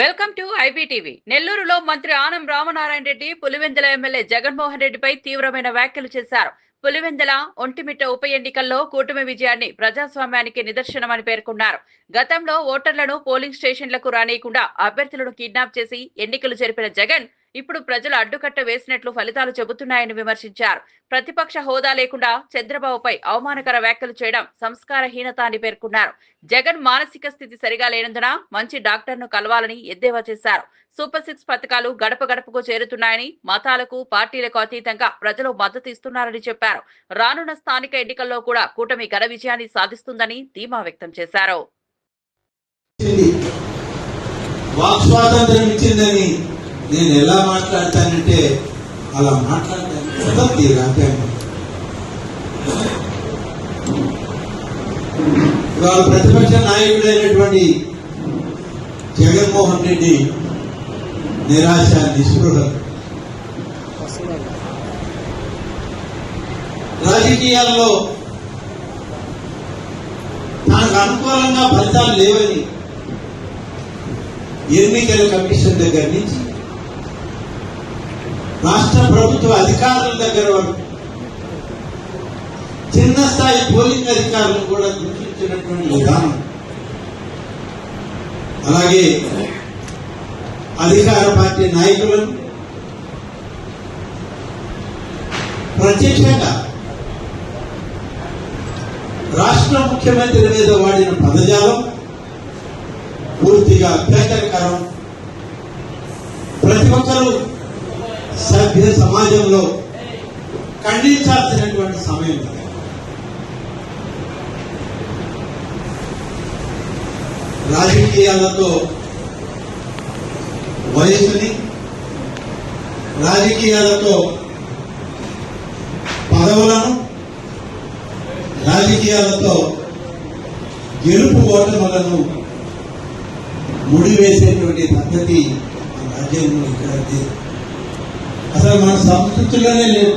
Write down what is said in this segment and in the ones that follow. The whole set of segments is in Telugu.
Welcome to IBTV. నెల్లూరులో మంత్రి ఆనం రామనారాయణ రెడ్డి పులివెందుల ఎమ్మెల్యే జగన్మోహన్ రెడ్డిపై తీవ్రమైన వ్యాఖ్యలు చేశారు. పులివెందుల ఒంటిమిట్ట ఉప ఎన్నికల్లో కూటమి విజయాన్ని ప్రజాస్వామ్యానికి నిదర్శనమని పేర్కొన్నారు. గతంలో ఓటర్లను పోలింగ్ స్టేషన్లకు రానియకుండా అభ్యర్థులను కిడ్నాప్ చేసి ఎన్నికలు జరిపిన జగన్ ఇప్పుడు ప్రజలు అడ్డుకట్ట వేసినట్లు ఫలితాలు చెబుతున్నాయని విమర్శించారు. ప్రతిపక్ష హోదా లేకుండా చంద్రబాబుపై అవమానకర వ్యాఖ్యలు చేయడం సంస్కారహీనత అని పేర్కొన్నారు. జగన్ మానసిక స్థితి సరిగా లేనందున మంచి డాక్టర్ను కలవాలని ఎద్దేవా చేశారు. సూపర్ 6 పథకాలు గడప గడపకు చేరుతున్నాయని, మతాలకు పార్టీలకు అతీతంగా ప్రజలు మద్దతు ఇస్తున్నారని చెప్పారు. రానున్న స్థానిక ఎన్నికల్లో కూడా కూటమి ఘన విజయాన్ని సాధిస్తుందని ధీమా వ్యక్తం చేశారు. నేను ఎలా మాట్లాడతానంటే అలా మాట్లాడతాను. ఇవాళ ప్రతిపక్ష నాయకుడైనటువంటి జగన్మోహన్ రెడ్డి నిరాశ, నిస్పృహ, రాజకీయాల్లో తనకు అనుకూలంగా ఫలితాలు లేవని ఎన్నికల కమిషన్ దగ్గర నుంచి రాష్ట్ర ప్రభుత్వ అధికారుల దగ్గర వరకు చిన్న స్థాయి పోలింగ్ అధికారులను కూడా గుర్తించినటువంటి విధానం, అలాగే అధికార పార్టీ నాయకులను ప్రత్యక్షంగా రాష్ట్ర ముఖ్యమంత్రి మీద వాడిన పదజాలం పూర్తిగా అభ్యంతరకరం. ప్రతి ఒక్కరూ సభ్య సమాజంలో ఖండించాల్సినటువంటి సమయం. రాజకీయాలతో వయసుని, రాజకీయాలతో పదవులను, రాజకీయాలతో గెలుపు ఓటములను ముడివేసేటువంటి పద్ధతి రాజ్యాంగంలో ఇక్కడ లేదు. అసలు మన సంస్కృతిలోనే లేదు.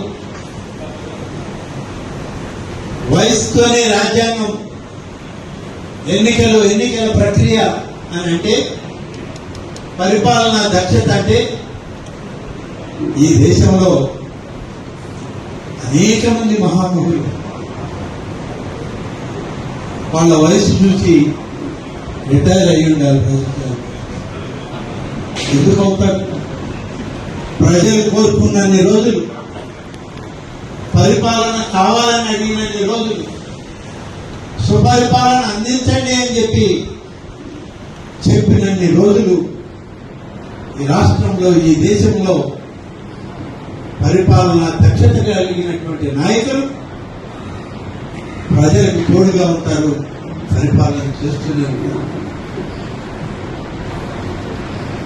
వయసుతోనే రాజ్యాంగం, ఎన్నికల ప్రక్రియ అని అంటే, పరిపాలనా దక్షత అంటే, ఈ దేశంలో అనేక మంది మహామహులు వాళ్ళ వయసు చూసి రిటైర్ అయ్యి ఉండాలి. ఎందుకు అవుతారు? ప్రజలు కోరుకున్నన్ని రోజులు, పరిపాలన కావాలని అడిగినన్ని రోజులు, సుపరిపాలన అందించండి అని చెప్పినన్ని రోజులు ఈ రాష్ట్రంలో, ఈ దేశంలో పరిపాలన దక్షత కలిగినటువంటి నాయకులు ప్రజలకు తోడుగా ఉంటారు, పరిపాలన చేస్తూనే ఉంటారు.